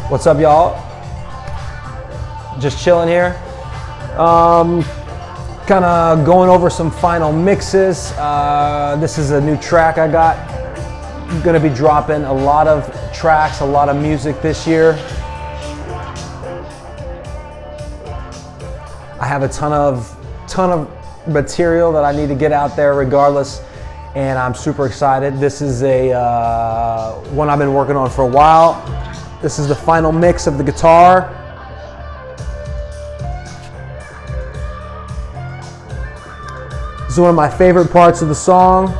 What's up, y'all? Just chilling here. Kind of going over some final mixes. This is a new track I got. I'm gonna be dropping a lot of tracks, a lot of music this year. I have a ton of material that I need to get out there regardless, and I'm super excited. This is a one I've been working on for a while. This is the final mix of the guitar. This is one of my favorite parts of the song.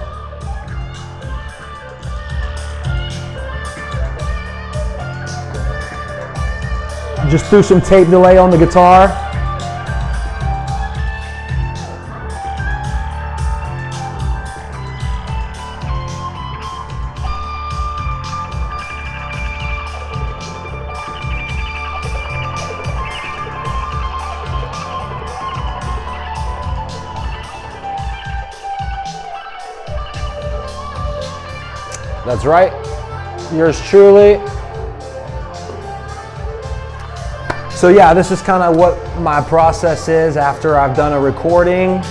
Just threw some tape delay on the guitar. That's right, yours truly. So yeah, this is kind of what my process is after I've done a recording.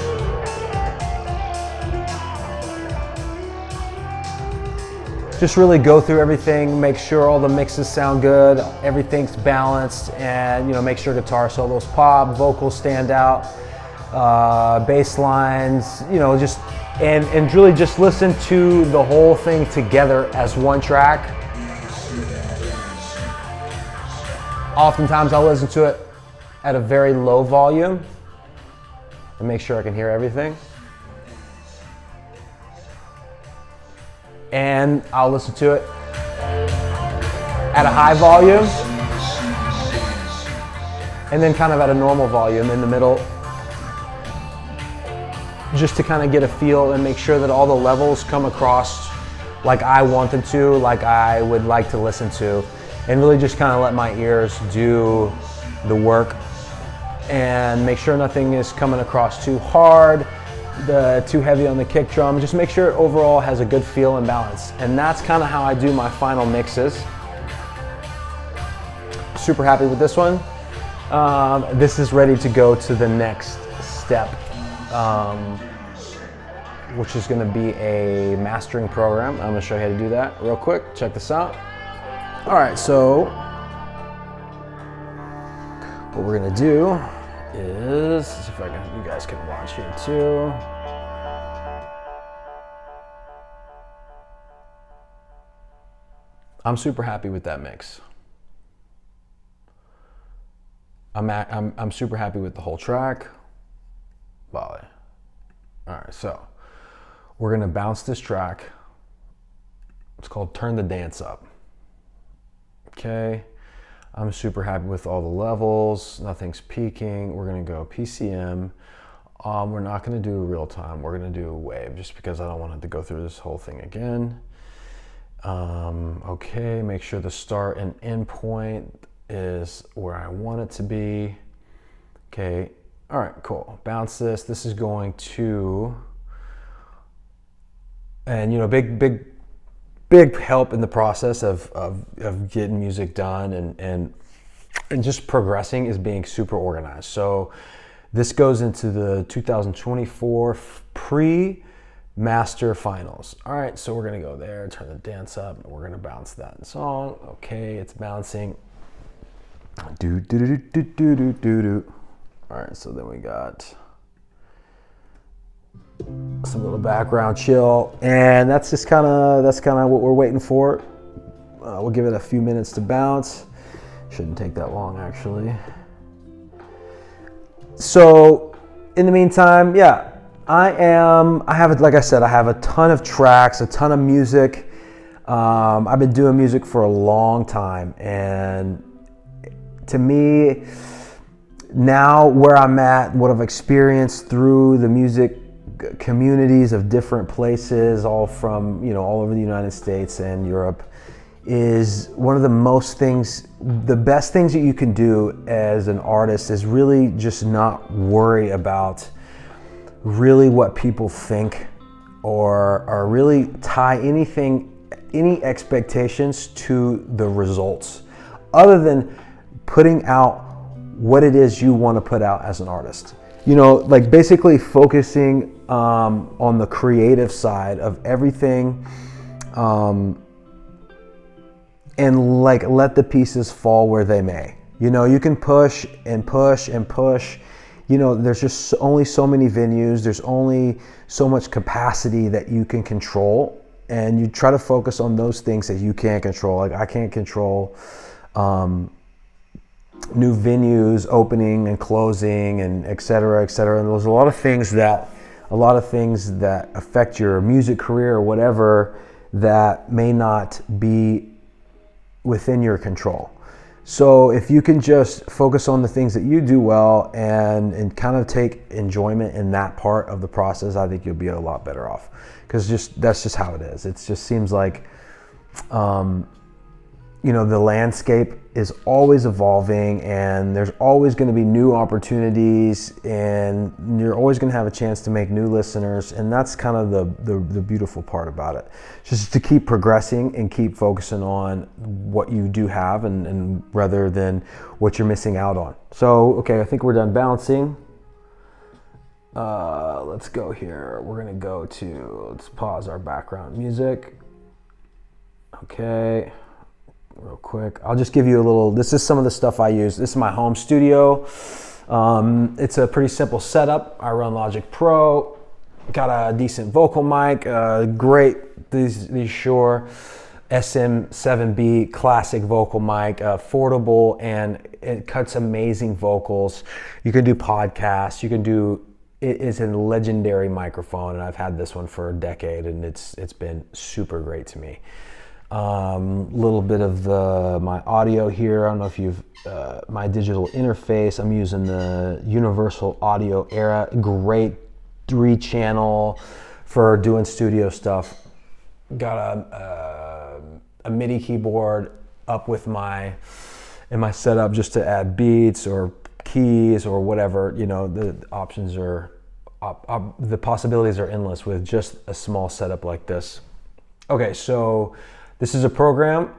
Just really go through everything, make sure all the mixes sound good, everything's balanced, and make sure guitar solos pop, vocals stand out, bass lines, just and really just listen to the whole thing together as one track. Oftentimes I'll listen to it at a very low volume and make sure I can hear everything. And I'll listen to it at a high volume and then kind of at a normal volume in the middle, just to kind of get a feel and make sure that all the levels come across like I want them to, like I would like to listen to, and really just kind of let my ears do the work and make sure nothing is coming across too hard, too heavy on the kick drum. Just make sure it overall has a good feel and balance. And that's kind of how I do my final mixes. Super happy with this one. This is ready to go to the next step, which is going to be a mastering program. I'm going to show you how to do that real quick. Check this out. All right, so what we're going to do is, see if you guys can watch here too. I'm super happy with that mix. I'm super happy with the whole track. Volley. All right, so we're gonna bounce this track. It's called Turn the Dance Up. Okay, I'm super happy with all the levels. Nothing's peaking. We're gonna go PCM. We're not gonna do real time. We're gonna do a wave just because I don't want to go through this whole thing again. Okay, make sure the start and end point is where I want it to be. Okay, all right, cool. Bounce this. This is going to, and big help in the process of getting music done and just progressing is being super organized. So this goes into the 2024 pre-master finals. All right, so we're gonna go there, turn the dance up, and we're gonna bounce that song. Okay, it's bouncing. Do do do do do do do do. All right, so then we got some little background chill, and that's kind of what we're waiting for. We'll give it a few minutes to bounce. Shouldn't take that long, actually. So in the meantime, yeah, like I said, I have a ton of tracks, a ton of music. I've been doing music for a long time, and to me, now where I'm at, what I've experienced through the music communities of different places, all from, all over the United States and Europe, is one of the best things that you can do as an artist is really just not worry about really what people think or really tie any expectations to the results, other than putting out what it is you want to put out as an artist. You know, like basically focusing on the creative side of everything, and like let the pieces fall where they may. You know, you can push and push and push. You know, there's just only so many venues. There's only so much capacity that you can control, and you try to focus on those things that you can't control. Like I can't control new venues opening and closing and et cetera, et cetera. And there's a lot of things that affect your music career or whatever that may not be within your control. So if you can just focus on the things that you do well and kind of take enjoyment in that part of the process, I think you'll be a lot better off. Because that's just how it is. It just seems like, you know, the landscape is always evolving, and there's always going to be new opportunities, and you're always going to have a chance to make new listeners. And that's kind of the beautiful part about it. Just to keep progressing and keep focusing on what you do have, and rather than what you're missing out on. So, okay, I think we're done bouncing. Let's go here. We're going to let's pause our background music. Okay. Real quick, I'll just give you a little, this is some of the stuff I use. This is my home studio. It's a pretty simple setup. I run Logic Pro, got a decent vocal mic, great, these Shure SM7B classic vocal mic, affordable, and it cuts amazing vocals. You can do podcasts, it is a legendary microphone, and I've had this one for a decade, and it's been super great to me. Little bit of my audio here. I don't know if you've my digital interface. I'm using the Universal Audio Era. Great 3-channel for doing studio stuff. Got a MIDI keyboard up with in my setup just to add beats or keys or whatever. You know, the options are the possibilities are endless with just a small setup like this. Okay, so this is a program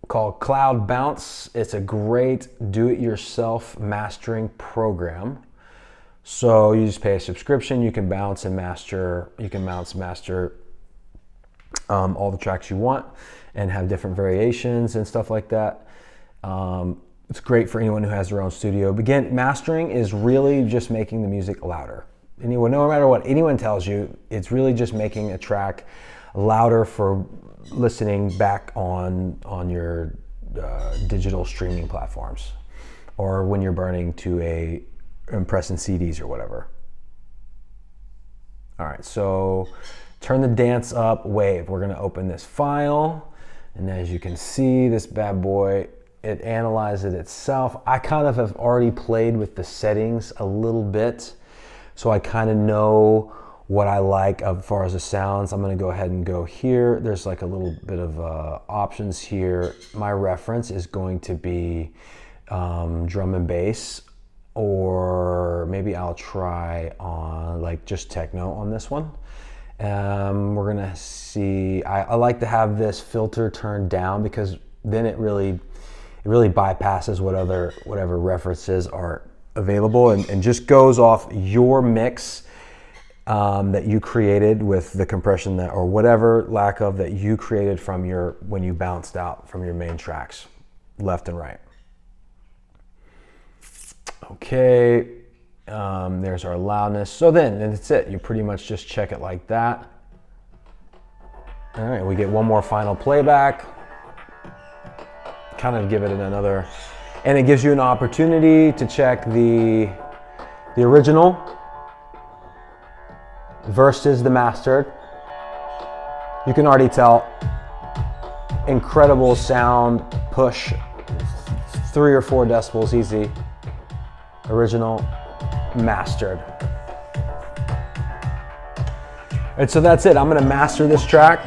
called Cloud Bounce. It's a great do-it-yourself mastering program. So you just pay a subscription. You can bounce and master. You can master all the tracks you want and have different variations and stuff like that. It's great for anyone who has their own studio. But again, mastering is really just making the music louder. No matter what anyone tells you, it's really just making a track louder for listening back on your digital streaming platforms, or when you're burning to pressing CDs or whatever. All right, so turn the dance up wave. We're gonna open this file, and as you can see, this bad boy, it analyzes itself. I kind of have already played with the settings a little bit, so I kind of know what I like as far as the sounds. I'm going to go ahead and go here. There's like a little bit of options here. My reference is going to be drum and bass, or maybe I'll try on like just techno on this one. We're going to see, I like to have this filter turned down, because then it really bypasses whatever references are available, and just goes off your mix that you created with the compression or whatever lack of that you created from when you bounced out from your main tracks, left and right. Okay, there's our loudness. So then that's it. You pretty much just check it like that. All right, we get one more final playback. Kind of give it another, and it gives you an opportunity to check the original versus the mastered. You can already tell, incredible sound push, 3 or 4 decibels easy. Original, mastered. And so that's it. I'm gonna master this track.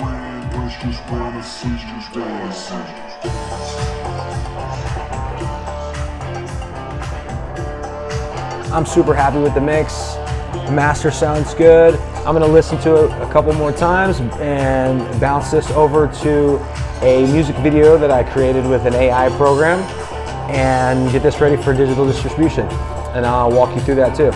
I'm super happy with the mix. the master sounds good. I'm gonna listen to it a couple more times and bounce this over to a music video that I created with an AI program and get this ready for digital distribution. And I'll walk you through that too.